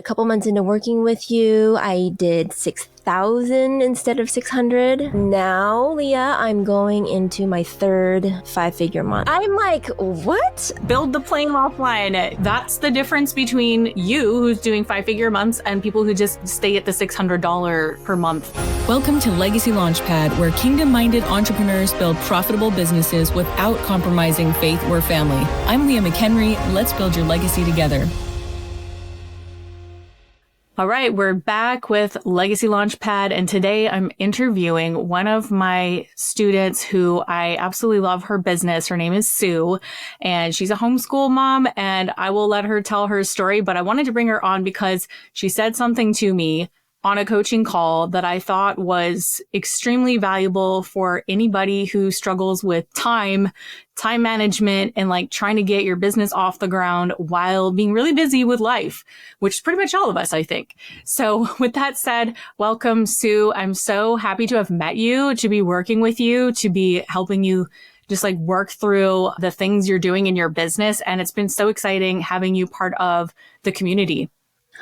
couple months into working with you, I did 6,000 instead of 600. Now, Leah, I'm going into my third 5-figure month. I'm like, what? Build the plane offline. That's the difference between you, who's doing 5-figure months, and people who just stay at the $600 per month. Welcome to Legacy Launchpad, where kingdom-minded entrepreneurs build profitable businesses without compromising faith or family. I'm Leah McHenry. Let's build your legacy together. All right, we're back with Legacy Launchpad, and today I'm interviewing one of my students who I absolutely love her business. Her name is Sue, and she's a homeschool mom, and I will let her tell her story, but I wanted to bring her on because she said something to me on a coaching call that I thought was extremely valuable for anybody who struggles with time management, and like trying to get your business off the ground while being really busy with life, which is pretty much all of us, I think. So with that said, welcome, Sue. I'm so happy to have met you, to be working with you, to be helping you just like work through the things you're doing in your business. And it's been so exciting having you part of the community.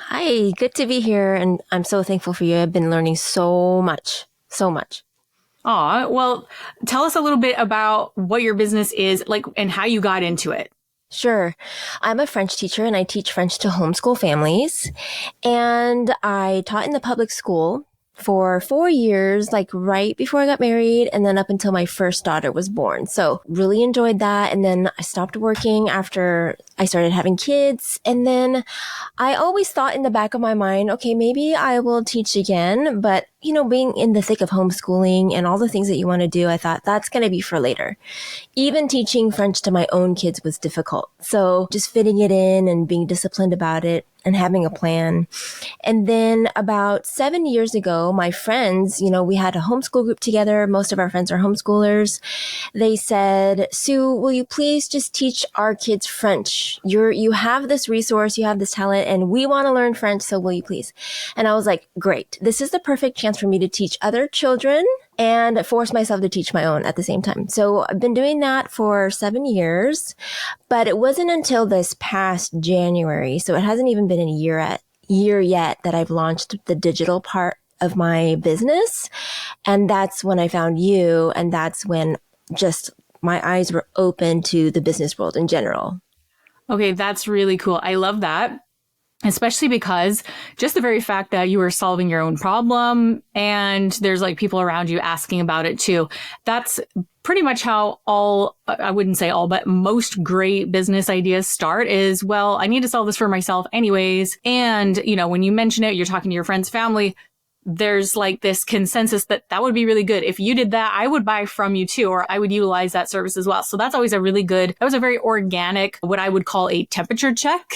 Hi, good to be here. And I'm so thankful for you. I've been learning so much. Aw, well, tell us a little bit about what your business is like and how you got into it. Sure. I'm a French teacher and I teach French to homeschool families. And I taught in the public school for 4 years, like right before I got married, and then up until my first daughter was born. So really enjoyed that. And then I stopped working after I started having kids. And then I always thought in the back of my mind, okay, maybe I will teach again. But, you know, being in the thick of homeschooling and all the things that you want to do, I thought that's going to be for later. Even teaching French to my own kids was difficult. So just fitting it in and being disciplined about it and having a plan. And then about 7 years ago, my friends, you know, we had a homeschool group together. Most of our friends are homeschoolers. They said, Sue, will you please just teach our kids French? You have this resource, you have this talent, and we want to learn French, so will you please? And I was like, great. This is the perfect chance for me to teach other children and force myself to teach my own at the same time. So I've been doing that for 7 years, but it wasn't until this past January, so it hasn't even been a year yet that I've launched the digital part of my business. And that's when I found you, and that's when just my eyes were open to the business world in general. Okay, that's really cool. I love that. Especially because just the very fact that you are solving your own problem and there's like people around you asking about it too. That's pretty much how I wouldn't say all, but most great business ideas start is, well, I need to solve this for myself anyways. And, you know, when you mention it, you're talking to your friends, family, there's like this consensus that would be really good. If you did that, I would buy from you too, or I would utilize that service as well. So that's always that was a very organic, what I would call a temperature check,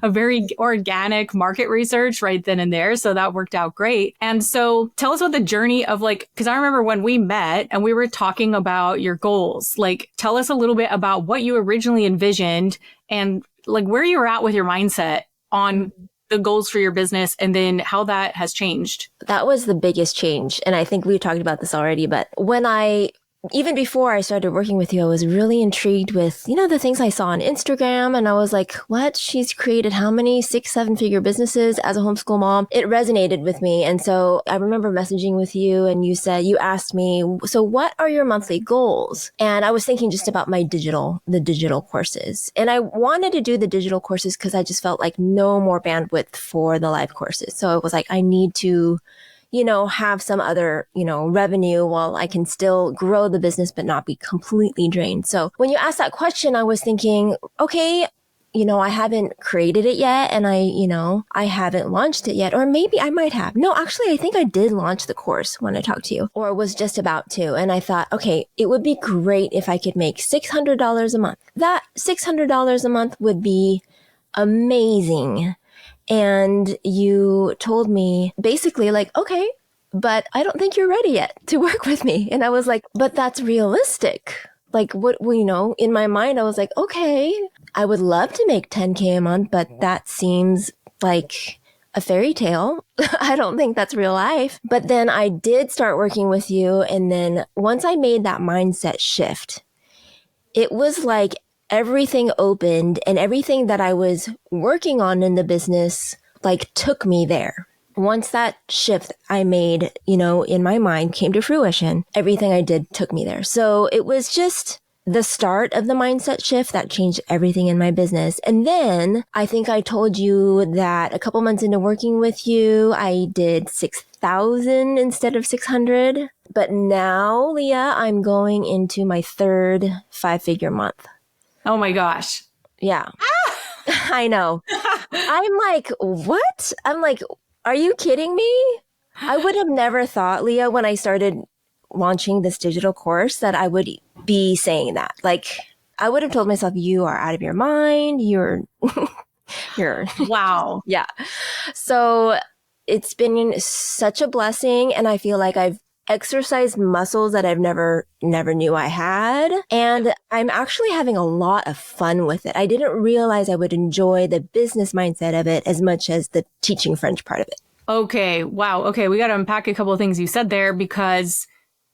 a very organic market research right then and there. So that worked out great. And so tell us about the journey of like, because I remember when we met and we were talking about your goals, like tell us a little bit about what you originally envisioned and like where you were at with your mindset on the goals for your business and then how that has changed. That was the biggest change. And I think we talked about this already, but even before I started working with you, I was really intrigued with, you know, the things I saw on Instagram. And I was like, what? She's created how many 6-7-figure businesses as a homeschool mom? It resonated with me. And so I remember messaging with you and you asked me, so what are your monthly goals? And I was thinking just about the digital courses. And I wanted to do the digital courses because I just felt like no more bandwidth for the live courses. So it was like, I need to have some other, revenue while I can still grow the business, but not be completely drained. So when you asked that question, I was thinking, okay, I haven't created it yet. And I haven't launched it yet, or maybe I might have. No, actually, I think I did launch the course when I talked to you, or was just about to. And I thought, okay, it would be great if I could make $600 a month. That $600 a month would be amazing. And you told me basically like, okay, but I don't think you're ready yet to work with me. And I was like, but that's realistic. Like in my mind, I was like, okay, I would love to make 10K a month, but that seems like a fairy tale. I don't think that's real life. But then I did start working with you. And then once I made that mindset shift, it was like everything opened and everything that I was working on in the business like took me there. Once that shift I made, you know, in my mind came to fruition, everything I did took me there. So it was just the start of the mindset shift that changed everything in my business. And then I think I told you that a couple months into working with you, I did 6,000 instead of 600. But now, Leah, I'm going into my third 5-figure month. Oh my gosh. Yeah. I know. I'm like, what? I'm like, are you kidding me? I would have never thought, Leah, when I started launching this digital course that I would be saying that. Like, I would have told myself, you are out of your mind. You're Wow. yeah. So it's been such a blessing. And I feel like I've exercised muscles that I've never knew I had. And I'm actually having a lot of fun with it. I didn't realize I would enjoy the business mindset of it as much as the teaching French part of it. Okay. Wow. Okay. We got to unpack a couple of things you said there because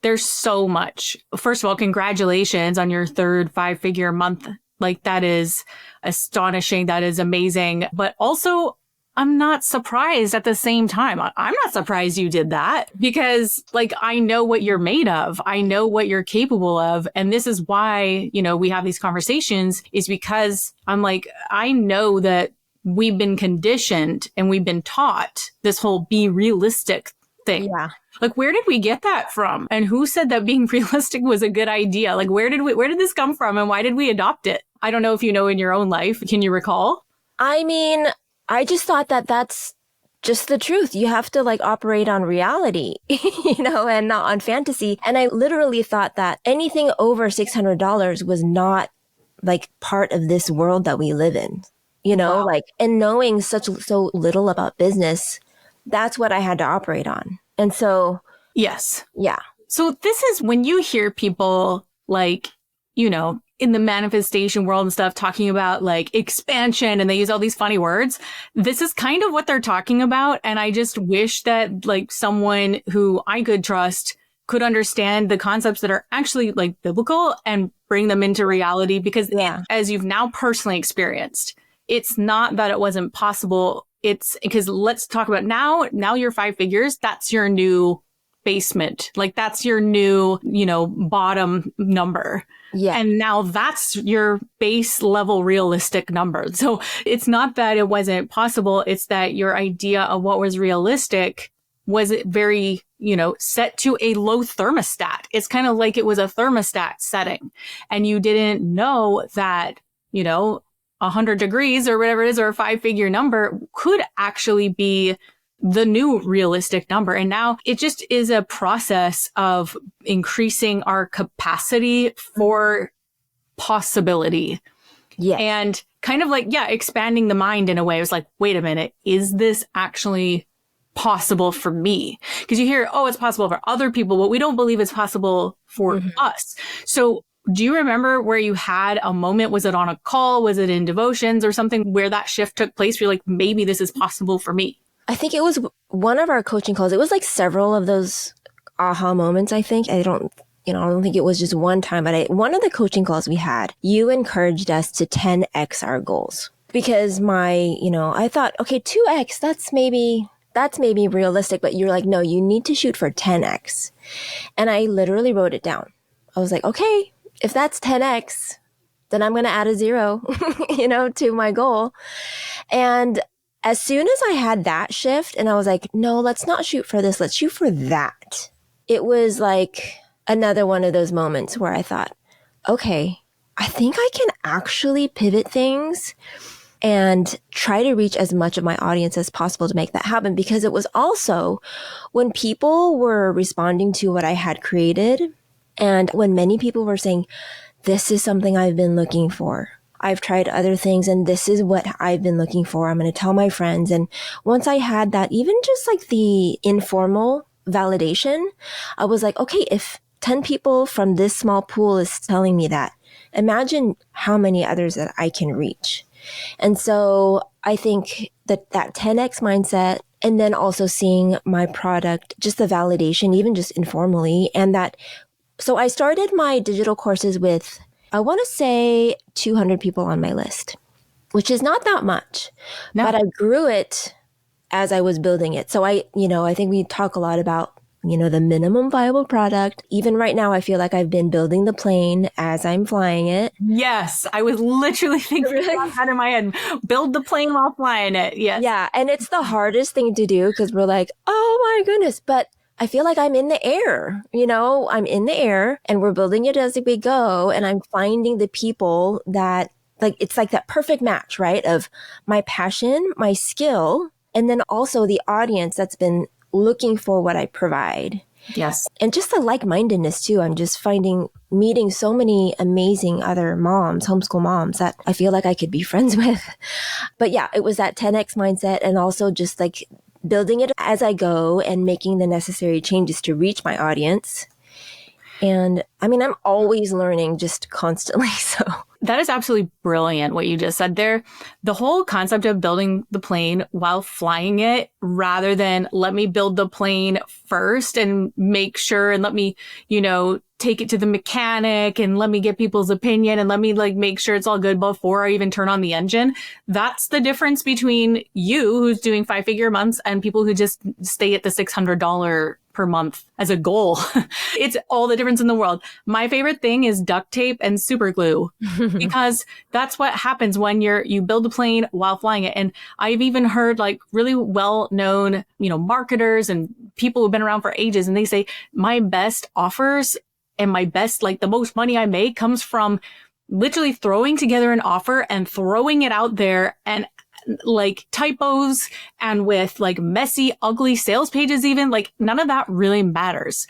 there's so much. First of all, congratulations on your third 5-figure month. Like, that is astonishing. That is amazing. But also, I'm not surprised at the same time. I'm not surprised you did that because, like, I know what you're made of. I know what you're capable of. And this is why, you know, we have these conversations, is because I'm like, I know that we've been conditioned and we've been taught this whole be realistic thing. Yeah. Like, where did we get that from? And who said that being realistic was a good idea? Like, where did this come from and why did we adopt it? I don't know if you know in your own life. Can you recall? I mean, I just thought that that's just the truth. You have to like operate on reality, you know, and not on fantasy. And I literally thought that anything over $600 was not like part of this world that we live in, you know, Wow. like, and knowing so little about business, that's what I had to operate on. And so, Yes. yeah. So this is when you hear people like, you know, in the manifestation world and stuff talking about like expansion and they use all these funny words. This is kind of what they're talking about. And I just wish that like someone who I could trust could understand the concepts that are actually like biblical and bring them into reality, because as you've now personally experienced, it's not that it wasn't possible. It's because let's talk about now you're 5 figures. That's your new basement. Like that's your new, you know, bottom number. Yeah. And now that's your base level realistic number. So it's not that it wasn't possible. It's that your idea of what was realistic was very, you know, set to a low thermostat. It's kind of like it was a thermostat setting and you didn't know that, you know, 100 degrees or whatever it is, or a 5-figure number could actually be the new realistic number. And now it just is a process of increasing our capacity for possibility. Yeah. And kind of like, expanding the mind in a way. It was like, wait a minute, is this actually possible for me? Because you hear, oh, it's possible for other people, but we don't believe it's possible for us. So do you remember where you had a moment? Was it on a call? Was it in devotions or something where that shift took place? Where you're like, maybe this is possible for me. I think it was one of our coaching calls. It was like several of those aha moments, I think. I don't think it was just one time, but one of the coaching calls we had, you encouraged us to 10x our goals. Because I thought, okay, 2x, that's maybe realistic, but you're like, no, you need to shoot for 10x. And I literally wrote it down. I was like, okay, if that's 10x, then I'm going to add a 0, to my goal. And as soon as I had that shift and I was like, no, let's not shoot for this. Let's shoot for that. It was like another one of those moments where I thought, okay, I think I can actually pivot things and try to reach as much of my audience as possible to make that happen. Because it was also when people were responding to what I had created and when many people were saying, this is something I've been looking for. I've tried other things and this is what I've been looking for. I'm going to tell my friends. And once I had that, even just like the informal validation, I was like, okay, if 10 people from this small pool is telling me that, imagine how many others that I can reach. And so I think that 10x mindset, and then also seeing my product, just the validation, even just informally, and that. So I started my digital courses with, I want to say 200 people on my list, which is not that much, but I grew it as I was building it. So I think we talk a lot about, the minimum viable product. Even right now, I feel like I've been building the plane as I'm flying it. Yes, I was literally thinking about that in my head. Build the plane while flying it. Yes. Yeah. And it's the hardest thing to do because we're like, oh my goodness. But I feel like I'm in the air, I'm in the air and we're building it as we go. And I'm finding the people that it's like that perfect match, right? Of my passion, my skill, and then also the audience that's been looking for what I provide. Yes. And just the like-mindedness too. I'm just meeting so many amazing other moms, homeschool moms that I feel like I could be friends with. But yeah, it was that 10X mindset and also just like building it as I go and making the necessary changes to reach my audience. And I mean, I'm always learning just constantly. So that is absolutely brilliant what you just said there. The whole concept of building the plane while flying it rather than let me build the plane first and make sure and let me, take it to the mechanic and let me get people's opinion and let me make sure it's all good before I even turn on the engine. That's the difference between you who's doing 5-figure months and people who just stay at the $600 per month as a goal. It's all the difference in the world. My favorite thing is duct tape and super glue because that's what happens when you build a plane while flying it. And I've even heard really well-known, marketers and people who've been around for ages. And they say my best offers and my best, the most money I make comes from literally throwing together an offer and throwing it out there and typos and with messy, ugly sales pages, even none of that really matters.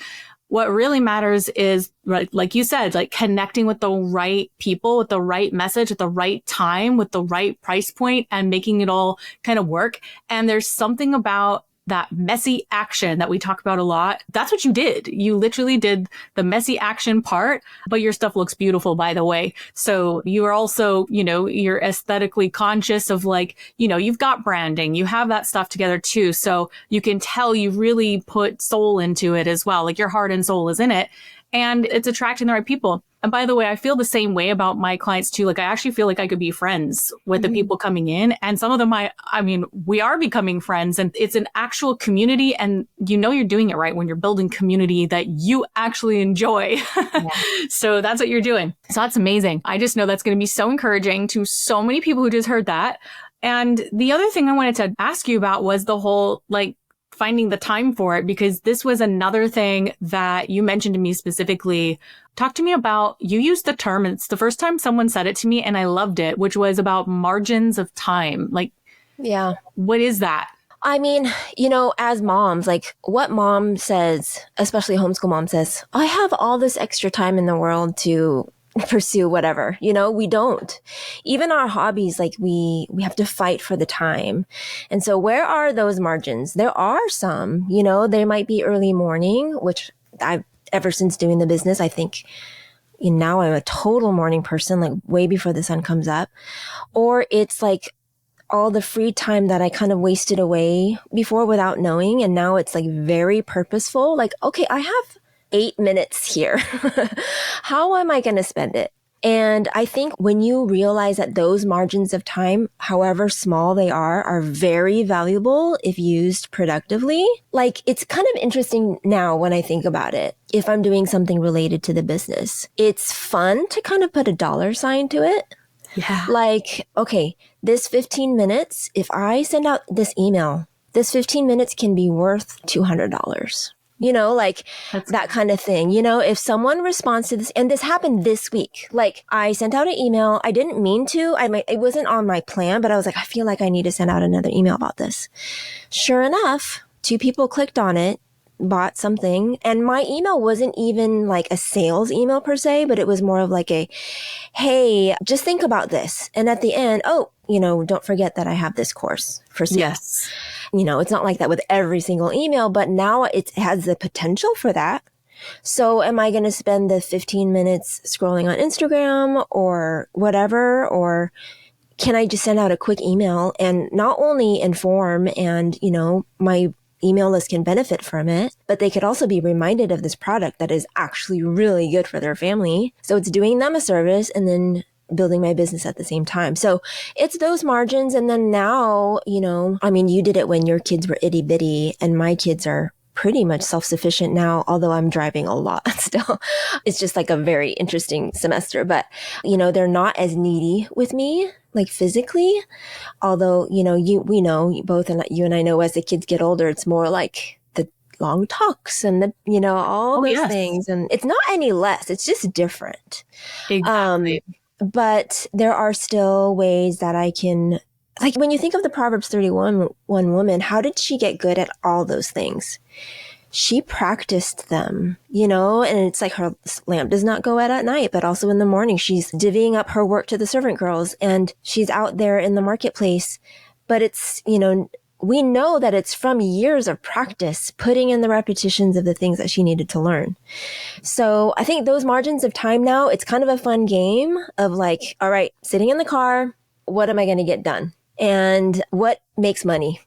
What really matters is, like you said, connecting with the right people, with the right message, at the right time, with the right price point and making it all kind of work. And there's something about that messy action that we talk about a lot. That's what you did. You literally did the messy action part, but your stuff looks beautiful, by the way. So you are also, you're aesthetically conscious of you've got branding, you have that stuff together too. So you can tell you really put soul into it as well. Your heart and soul is in it and it's attracting the right people. And by the way, I feel the same way about my clients too. I actually feel like I could be friends with the people coming in. And some of them, we are becoming friends and it's an actual community. And you're doing it right when you're building community that you actually enjoy. Yeah. So that's what you're doing. So that's amazing. I just know that's going to be so encouraging to so many people who just heard that. And the other thing I wanted to ask you about was the whole finding the time for it, because this was another thing that you mentioned to me specifically. Talk to me about, you used the term, and it's the first time someone said it to me and I loved it, which was about margins of time. Yeah. What is that? I mean, as moms, what mom says, especially homeschool mom says, I have all this extra time in the world to pursue whatever, we don't. Even our hobbies, we have to fight for the time. And so where are those margins? There are some, there might be early morning, which I've ever since doing the business, I think now I'm a total morning person, way before the sun comes up. Or it's all the free time that I kind of wasted away before without knowing. And now it's very purposeful. Okay, I have 8 minutes here. How am I going to spend it? And I think when you realize that those margins of time, however small they are very valuable if used productively. It's kind of interesting now when I think about it. If I'm doing something related to the business, it's fun to kind of put a dollar sign to it. Yeah. Okay, this 15 minutes, if I send out this email, this 15 minutes can be worth $200. That kind of thing. If someone responds to this, and this happened this week, I sent out an email. I didn't mean to. It wasn't on my plan, but I was I feel like I need to send out another email about this. Sure enough, 2 people clicked on it, bought something, and my email wasn't even a sales email per se, but it was more of a, hey, just think about this. And at the end, don't forget that I have this course for sale. Yes. It's not like that with every single email, but now it has the potential for that. So am I going to spend the 15 minutes scrolling on Instagram or whatever? Or can I just send out a quick email and not only inform and, my email list can benefit from it, but they could also be reminded of this product that is actually really good for their family. So it's doing them a service and then building my business at the same time. So it's those margins. And then now, I mean, you did it when your kids were itty bitty and my kids are pretty much self-sufficient now, although I'm driving a lot still. It's just like a very interesting semester, but they're not as needy with me, like physically. Although, we know both, and you and I know as the kids get older, it's more like the long talks and all those things. And it's not any less, it's just different. Exactly. But there are still ways that I can, like when you think of the Proverbs 31 woman, how did she get good at all those things? She practiced them, and it's like her lamp does not go out at night, but also in the morning, she's divvying up her work to the servant girls and she's out there in the marketplace. But it's, we know that it's from years of practice, putting in the repetitions of the things that she needed to learn. So I think those margins of time now, it's kind of a fun game of like, all right, sitting in the car, what am I going to get done? And what makes money?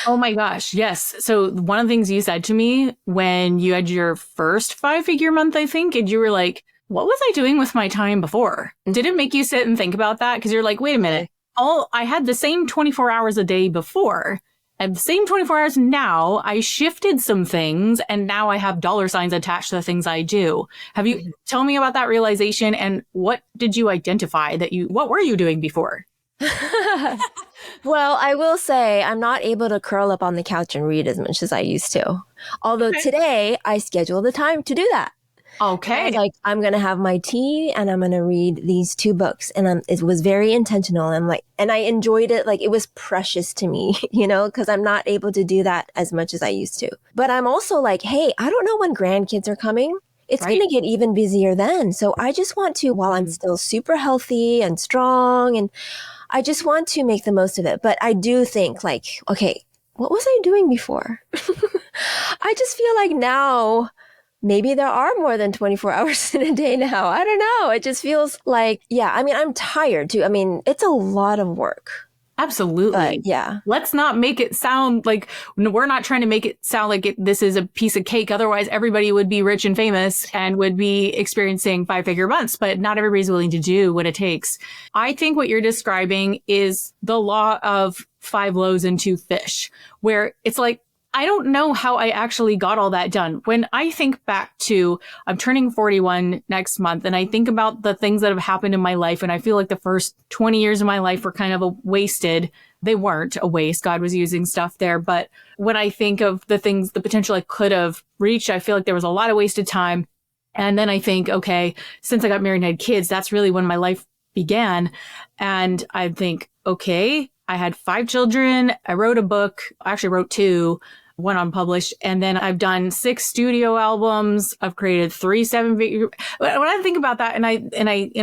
Oh my gosh. Yes. So one of the things you said to me when you had your first 5-figure month, I think, and you were like, what was I doing with my time before? Did it make you sit and think about that? Because you're like, wait a minute. I had the same 24 hours a day before. And the same 24 hours now, I shifted some things and now I have dollar signs attached to the things I do. Tell me about that realization and what did you identify what were you doing before? Well, I will say I'm not able to curl up on the couch and read as much as I used to. Although today I scheduled the time to do that. Okay. I was like, I'm going to have my tea and I'm going to read these 2 books. And it was very intentional. And I enjoyed it. Like it was precious to me, because I'm not able to do that as much as I used to. But I'm also like, hey, I don't know when grandkids are coming. It's going to get even busier then. So I just want to, while I'm still super healthy and strong, and I just want to make the most of it. But I do think like, okay, what was I doing before? I just feel like now maybe there are more than 24 hours in a day now. I don't know. It just feels like, I'm tired too. I mean, it's a lot of work. Absolutely. But yeah. Let's not make it sound like we're not trying to make it sound like this is a piece of cake. Otherwise, everybody would be rich and famous and would be experiencing 5-figure months, but not everybody's willing to do what it takes. I think what you're describing is the law of 5 loaves and 2 fish, where it's like, I don't know how I actually got all that done. When I think back to, I'm turning 41 next month, and I think about the things that have happened in my life, and I feel like the first 20 years of my life were kind of wasted. They weren't a waste. God was using stuff there. But when I think of the potential I could have reached, I feel like there was a lot of wasted time. And then I think, okay, since I got married and had kids, that's really when my life began. And I think, okay, I had 5 children. I wrote a book. I actually wrote 2. One unpublished, and then I've done 6 studio albums. I've created 3 7-figure. When I think about that, and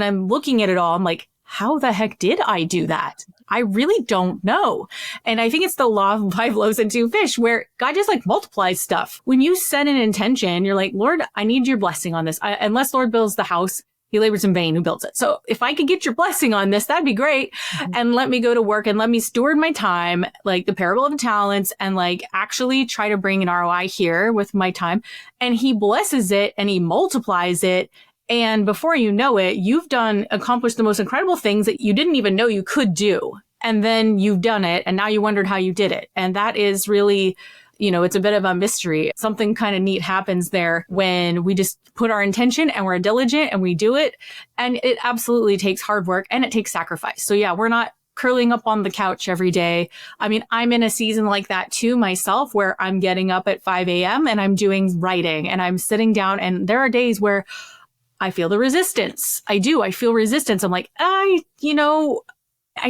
I'm looking at it all, I'm like, how the heck did I do that? I really don't know. And I think it's the law of 5 loaves and 2 fish, where God just like multiplies stuff. When you set an intention, you're like, Lord, I need your blessing on this. Unless Lord builds the house, he labors in vain who builds it. So if I could get your blessing on this, that'd be great. Mm-hmm. And let me go to work and let me steward my time, like the parable of the talents, and like actually try to bring an ROI here with my time. And he blesses it and he multiplies it. And before you know it, you've accomplished the most incredible things that you didn't even know you could do. And then you've done it. And now you wondered how you did it. And that is really, it's a bit of a mystery. Something kind of neat happens there when we just put our intention and we're diligent and we do it. And it absolutely takes hard work and it takes sacrifice. So yeah, we're not curling up on the couch every day. I mean, I'm in a season like that too myself, where I'm getting up at 5 a.m. and I'm doing writing and I'm sitting down, and there are days where I feel the resistance. I feel resistance. I'm like, I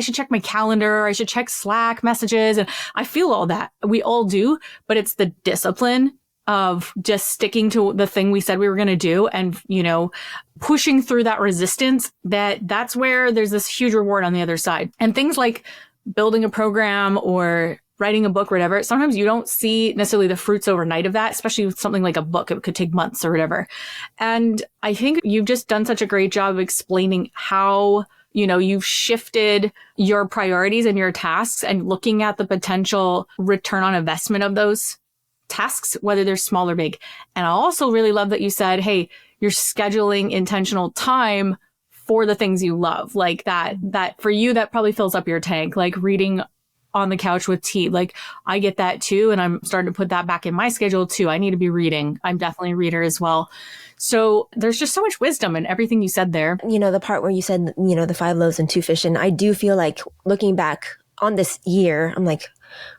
should check my calendar. I should check Slack messages. And I feel all that. We all do, but it's the discipline of just sticking to the thing we said we were going to do and, pushing through that resistance, that's where there's this huge reward on the other side. And things like building a program or writing a book or whatever, sometimes you don't see necessarily the fruits overnight of that, especially with something like a book. It could take months or whatever. And I think you've just done such a great job of explaining how you've shifted your priorities and your tasks and looking at the potential return on investment of those tasks, whether they're small or big. And I also really love that you said, hey, you're scheduling intentional time for the things you love. Like that for you, that probably fills up your tank, like reading on the couch with tea. Like I get that too. And I'm starting to put that back in my schedule too. I need to be reading. I'm definitely a reader as well. So there's just so much wisdom in everything you said there. The part where you said, the 5 loaves and 2 fish. And I do feel like looking back on this year, I'm like,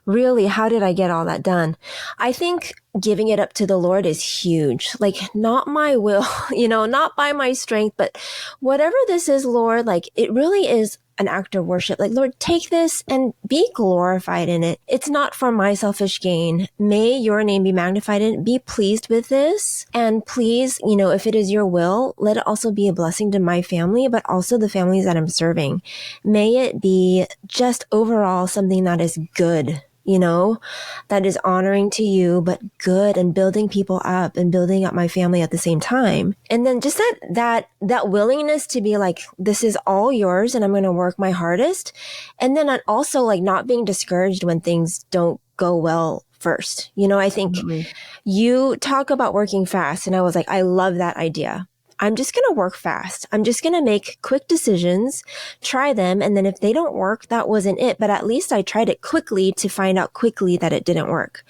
really, how did I get all that done? I think giving it up to the Lord is huge. Like, not my will, not by my strength, but whatever this is, Lord, like it really is an act of worship. Like, Lord, take this and be glorified in it. It's not for my selfish gain. May your name be magnified in it. Be pleased with this. And please, if it is your will, let it also be a blessing to my family, but also the families that I'm serving. May it be just overall something that is good, that is honoring to you, but good, and building people up and building up my family at the same time. And then just that willingness to be like, this is all yours and I'm going to work my hardest. And then also like not being discouraged when things don't go well first. I think you talk about working fast, and I was like, I love that idea. I'm just going to work fast. I'm just going to make quick decisions, try them. And then if they don't work, that wasn't it. But at least I tried it quickly to find out quickly that it didn't work.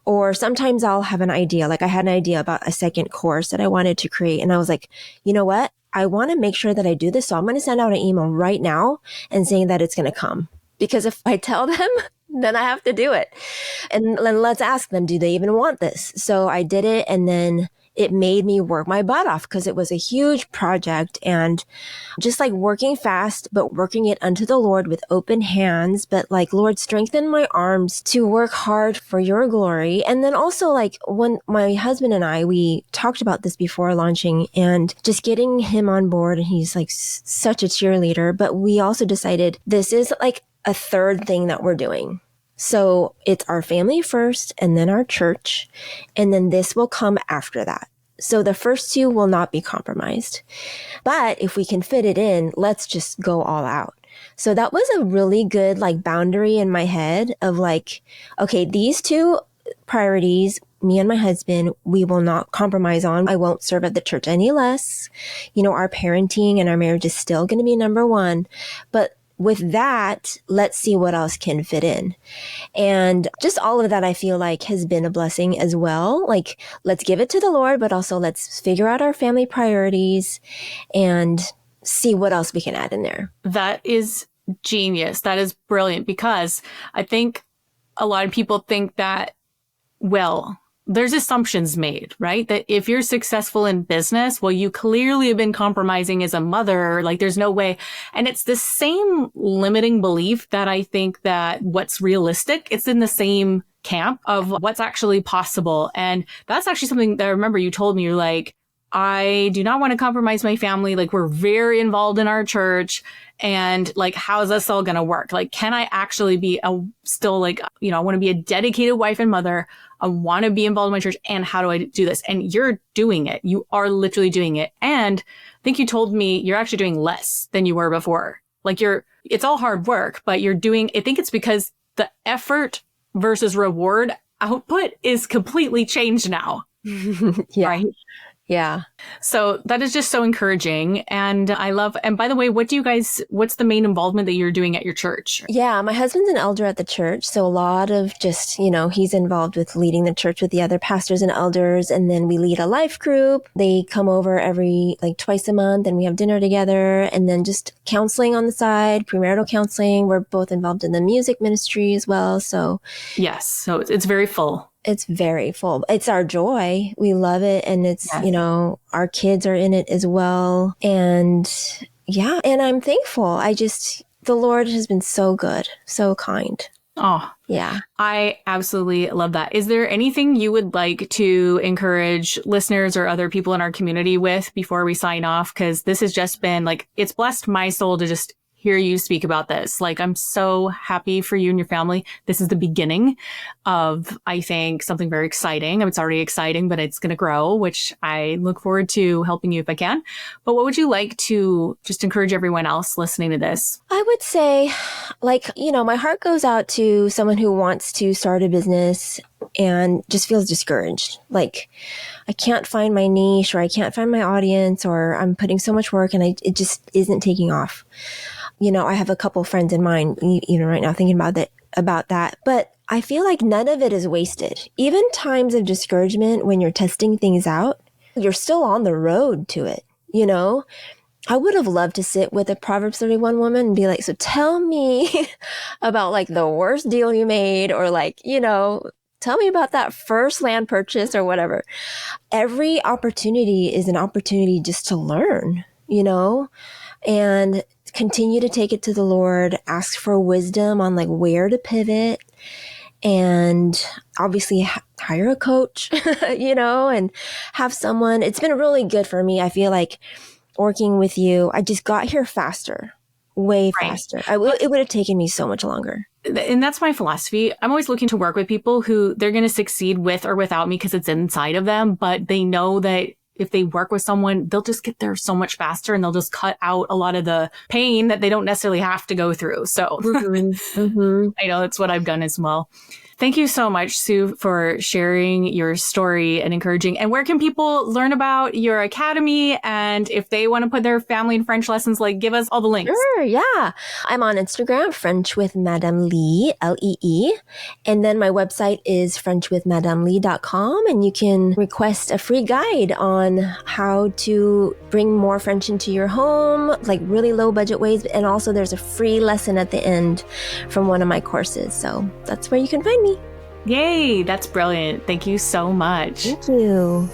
Or sometimes I'll have an idea. Like I had an idea about a second course that I wanted to create. And I was like, you know what? I want to make sure that I do this. So I'm going to send out an email right now and saying that it's going to come. Because if I tell them, then I have to do it. And then let's ask them, do they even want this? So I did it. And then it made me work my butt off because it was a huge project, and just like working fast, but working it unto the Lord with open hands. But like, Lord, strengthen my arms to work hard for your glory. And then also like when my husband and I, we talked about this before launching and just getting him on board. And he's like such a cheerleader, but we also decided this is like a third thing that we're doing. So it's our family first and then our church. And then this will come after that. So the first 2 will not be compromised. But if we can fit it in, let's just go all out. So that was a really good like boundary in my head of like, okay, these 2 priorities, me and my husband, we will not compromise on. I won't serve at the church any less. Our parenting and our marriage is still going to be number 1. But with that, let's see what else can fit in. And just all of that, I feel like has been a blessing as well. Like, let's give it to the Lord, but also let's figure out our family priorities and see what else we can add in there. That is genius. That is brilliant, because I think a lot of people think that, well, there's assumptions made, right? That if you're successful in business, well, you clearly have been compromising as a mother. Like there's no way. And it's the same limiting belief that I think that what's realistic, it's in the same camp of what's actually possible. And that's actually something that I remember you told me. You're like, I do not want to compromise my family. Like we're very involved in our church, and like, how's this all going to work? Like, can I actually be I want to be a dedicated wife and mother. I want to be involved in my church. And how do I do this? And you're doing it. You are literally doing it. And I think you told me you're actually doing less than you were before. Like it's all hard work, but you're doing, I think it's because the effort versus reward output is completely changed now. Yeah. Right? Yeah. So that is just so encouraging. And I love, and by the way, what's the main involvement that you're doing at your church? Yeah. My husband's an elder at the church. So a lot of just, he's involved with leading the church with the other pastors and elders. And then we lead a life group. They come over every twice a month and we have dinner together, and then just counseling on the side, premarital counseling. We're both involved in the music ministry as well. So yes. So it's very full. It's very full. It's our joy. We love it. And it's, yes. Our kids are in it as well. And yeah, and I'm thankful. The Lord has been so good, so kind. Oh, yeah. I absolutely love that. Is there anything you would like to encourage listeners or other people in our community with before we sign off? Because this has just been it's blessed my soul to just hear you speak about this. I'm so happy for you and your family. This is the beginning of, I think, something very exciting. It's already exciting, but it's going to grow, which I look forward to helping you if I can. But what would you like to just encourage everyone else listening to this? I would say, my heart goes out to someone who wants to start a business. and just feels discouraged. Like I can't find my niche, or I can't find my audience, or I'm putting so much work and it just isn't taking off. You know, I have a couple friends in mind, even right now, thinking about that. But I feel like none of it is wasted. Even times of discouragement, when you're testing things out, you're still on the road to it. You know, I would have loved to sit with a Proverbs 31 woman and be like, so tell me about like the worst deal you made, or like, you know, tell me about that first land purchase or whatever. Every opportunity is an opportunity just to learn, you know, and continue to take it to the Lord, ask for wisdom on like where to pivot, and obviously hire a coach, you know, and have someone. It's been really good for me. I feel like working with you, I just got here faster, way faster. It would have taken me so much longer. And that's my philosophy. I'm always looking to work with people who they're going to succeed with or without me because it's inside of them, but they know that if they work with someone, they'll just get there so much faster, and they'll just cut out a lot of the pain that they don't necessarily have to go through. So I know that's what I've done as well. Thank you so much, Sue, for sharing your story and encouraging. And where can people learn about your academy? And if they want to put their family and French lessons, like, give us all the links. Sure, yeah. I'm on Instagram, French with Madame Lee, Lee. And then my website is frenchwithmadamelee.com. And you can request a free guide on how to bring more French into your home, like really low budget ways. And also there's a free lesson at the end from one of my courses. So that's where you can find me. Yay, that's brilliant. Thank you so much. Thank you.